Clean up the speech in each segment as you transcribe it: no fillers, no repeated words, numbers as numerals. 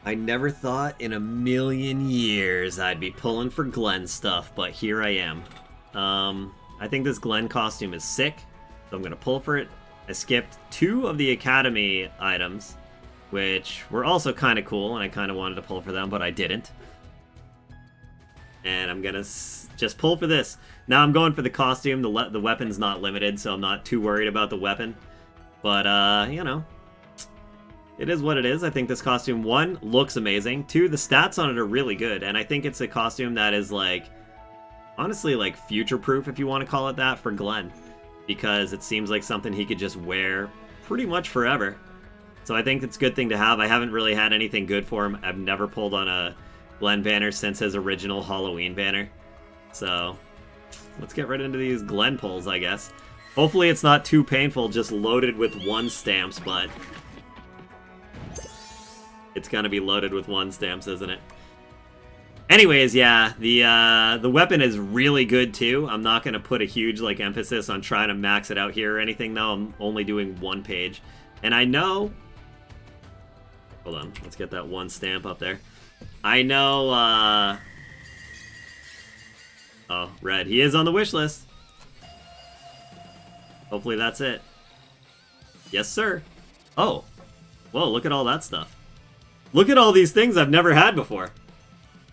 I never thought in a million years I'd be pulling for Glenn stuff, but here I am. I think this Glenn costume is sick, so I'm gonna pull for it. I skipped 2 of the Academy items, which were also kind of cool, and I kind of wanted to pull for them, but I didn't. And I'm gonna just pull for this. Now I'm going for the costume. The weapon's not limited, so I'm not too worried about the weapon. But, you know, it is what it is. I think this costume, 1, looks amazing. 2, the stats on it are really good. And I think it's a costume that is, like, honestly, like, future-proof, if you want to call it that, for Glenn. Because it seems like something he could just wear pretty much forever. So I think it's a good thing to have. I haven't really had anything good for him. I've never pulled on a Glenn banner since his original Halloween banner. So let's get right into these Glenn pulls, I guess. Hopefully it's not too painful, just loaded with 1 stamps, but it's gonna be loaded with 1 stamps, isn't it? Anyways, yeah, the weapon is really good too. I'm not gonna put a huge like emphasis on trying to max it out here or anything though. I'm only doing 1 page. And I know, hold on, let's get that 1 stamp up there. I know, oh, red. He is on the wish list. Hopefully that's it. Yes, sir. Oh. Whoa, look at all that stuff. Look at all these things I've never had before.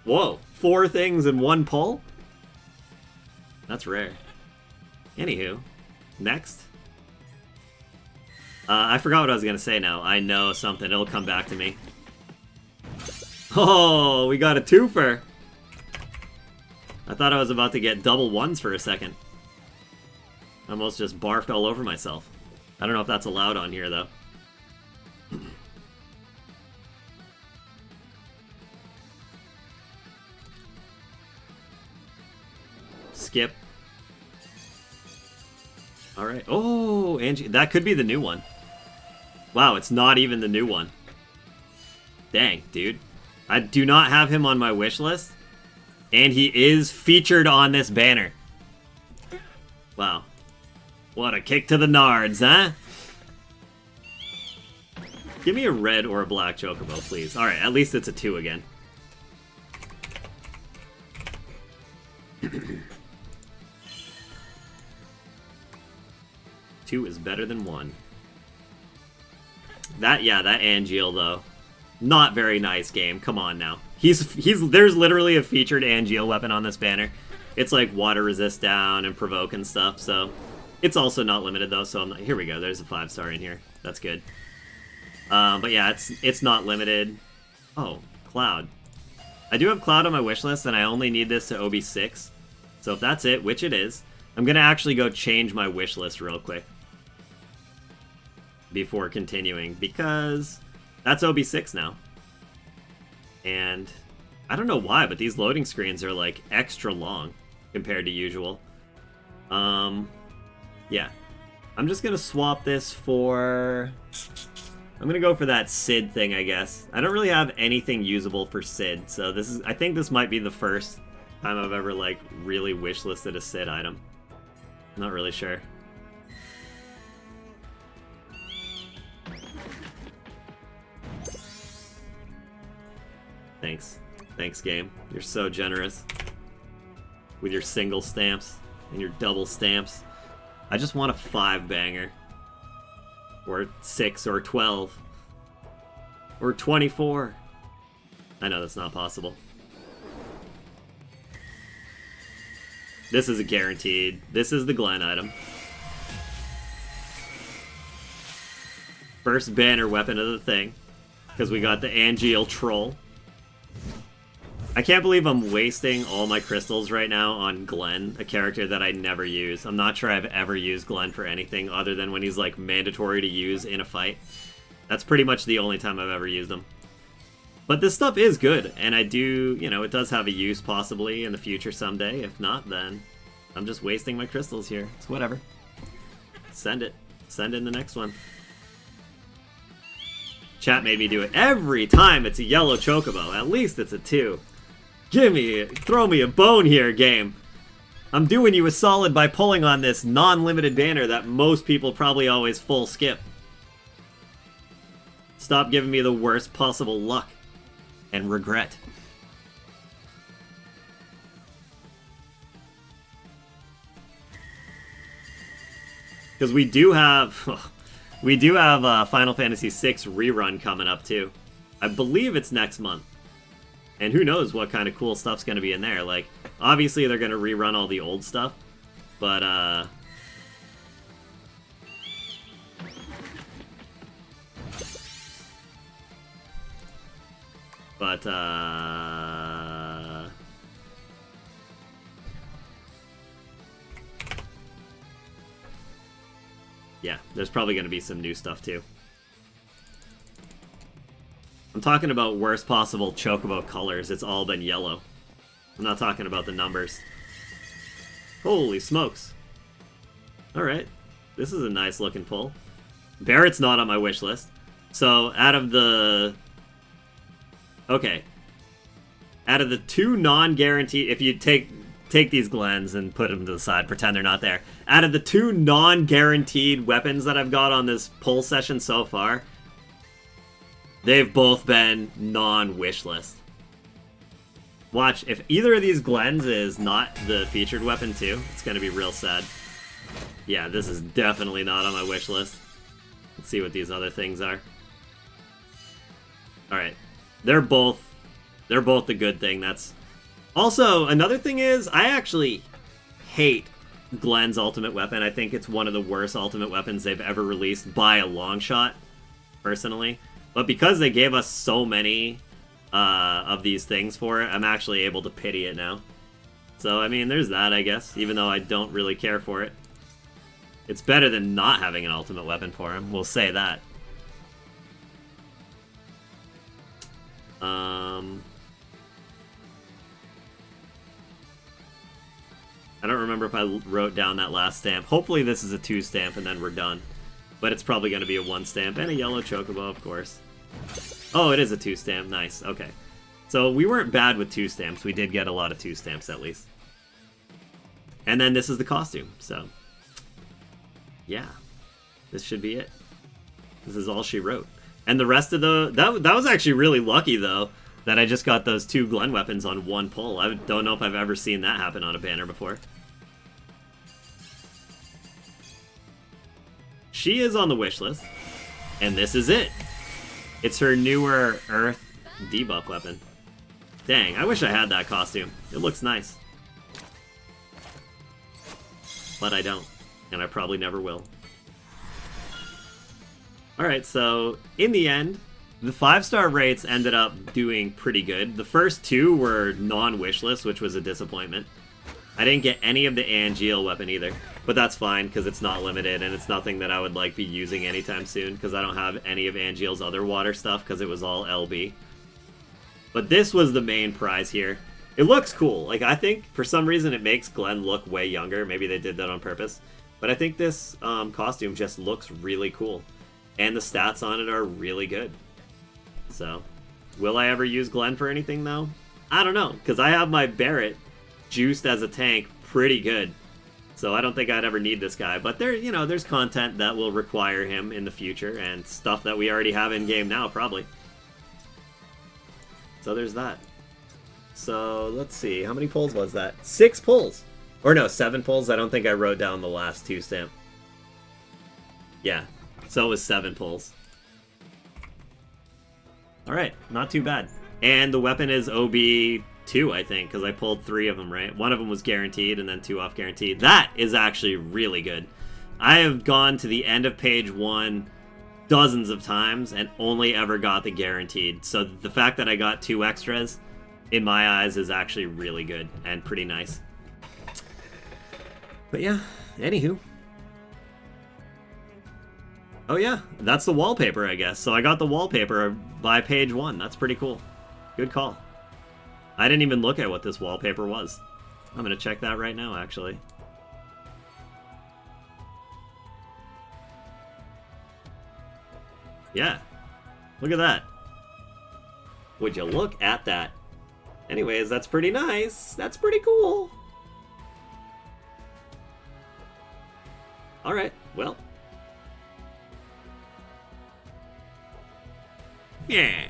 Whoa, 4 things in 1 pull? That's rare. Anywho, next. I forgot what I was going to say now. I know something. It'll come back to me. Oh, we got a 2-fer. I thought I was about to get double 1s for a second. I almost just barfed all over myself. I don't know if that's allowed on here, though. Skip. Alright. Oh, Angie. That could be the new one. Wow, it's not even the new one. Dang, dude. I do not have him on my wish list. And he is featured on this banner. Wow. What a kick to the nards, huh? Give me a red or a black Chocobo, please. Alright, at least it's a 2 again. 2 is better than 1. That Angeal, though. Not very nice game. Come on now. There's literally a featured Angeal weapon on this banner. It's like water resist down and provoke and stuff, so it's also not limited though, so here we go. There's a 5-star in here. That's good. But yeah, it's not limited. Oh, Cloud. I do have Cloud on my wish list, and I only need this to OB6. So if that's it, which it is, I'm gonna actually go change my wish list real quick before continuing, because that's OB6 now. And I don't know why, but these loading screens are like extra long compared to usual. Yeah. I'm just gonna swap this for... I'm gonna go for that Sid thing, I guess. I don't really have anything usable for Sid, so I think this might be the first time I've ever like really wishlisted a Sid item. Not really sure. Thanks. Thanks, game. You're so generous. With your single stamps and your double stamps. I just want a 5-banger. Or 6 or 12. Or 24. I know that's not possible. This is a guaranteed. This is the Glenn item. First banner weapon of the thing. Because we got the Angeal Troll. I can't believe I'm wasting all my crystals right now on Glenn, a character that I never use. I'm not sure I've ever used Glenn for anything other than when he's like mandatory to use in a fight. That's pretty much the only time I've ever used him. But this stuff is good, and I do, you know, it does have a use possibly in the future someday. If not, then I'm just wasting my crystals here. It's whatever. Send it. Send in the next one. Chat made me do it every time it's a yellow Chocobo. At least it's a 2. Throw me a bone here, game. I'm doing you a solid by pulling on this non-limited banner that most people probably always full skip. Stop giving me the worst possible luck. and regret. Because we do have Final Fantasy VI rerun coming up too. I believe it's next month. And who knows what kind of cool stuff's going to be in there. Like, obviously they're going to rerun all the old stuff, but yeah, there's probably going to be some new stuff too. I'm talking about worst possible Chocobo colors. It's all been yellow. I'm not talking about the numbers. Holy smokes. Alright. This is a nice looking pull. Barrett's not on my wish list. So, out of the... Okay. Out of the 2 non-guaranteed... If you take these Glens and put them to the side, pretend they're not there. Out of the 2 non-guaranteed weapons that I've got on this pull session so far, they've both been non-wish list. Watch, if either of these Glens is not the featured weapon too, it's gonna be real sad. Yeah, this is definitely not on my wish list. Let's see what these other things are. Alright. They're both the good thing. That's also another thing is I actually hate Glen's ultimate weapon. I think it's one of the worst ultimate weapons they've ever released by a long shot, personally. But because they gave us so many of these things for it, I'm actually able to pity it now. So, I mean, there's that, I guess, even though I don't really care for it. It's better than not having an ultimate weapon for him, we'll say that. I don't remember if I wrote down that last stamp. Hopefully this is a 2 stamp and then we're done. But it's probably going to be a 1 stamp and a yellow Chocobo, of course. Oh, it is a 2 stamp. Nice. Okay. So we weren't bad with 2 stamps. We did get a lot of 2 stamps at least. And then this is the costume. So, yeah. This should be it. This is all she wrote. And the rest of the... That was actually really lucky, though, that I just got those 2 Glen weapons on 1 pull. I don't know if I've ever seen that happen on a banner before. She is on the wish list, and this is it. It's her newer Earth debuff weapon. Dang, I wish I had that costume. It looks nice. But I don't, and I probably never will. Alright, so in the end, the 5-star rates ended up doing pretty good. The first 2 were non-wish list, which was a disappointment. I didn't get any of the Angeal weapon either, but that's fine because it's not limited and it's nothing that I would like be using anytime soon because I don't have any of Angeal's other water stuff because it was all LB. But this was the main prize here. It looks cool. Like, I think for some reason it makes Glen look way younger. Maybe they did that on purpose. But I think this costume just looks really cool. And the stats on it are really good. So, will I ever use Glen for anything though? I don't know, because I have my Barret juiced as a tank pretty good. So I don't think I'd ever need this guy. But there, you know, there's content that will require him in the future and stuff that we already have in game now, probably. So there's that. So let's see, how many pulls was that? 6 pulls. Or no, 7 pulls. I don't think I wrote down the last 2 stamp. Yeah, so it was 7 pulls. Alright, not too bad. And the weapon is OB2, I think, because I pulled 3 of them, right? One of them was guaranteed, and then 2 off guaranteed. That is actually really good. I have gone to the end of page 1 dozens of times and only ever got the guaranteed. So the fact that I got 2 extras, in my eyes, is actually really good and pretty nice. But yeah, anywho. Oh yeah, that's the wallpaper, I guess. So I got the wallpaper by page 1. That's pretty cool. Good call. I didn't even look at what this wallpaper was. I'm gonna check that right now, actually. Yeah, look at that. Would you look at that? Anyways, that's pretty nice. That's pretty cool. Alright, well. Yeah.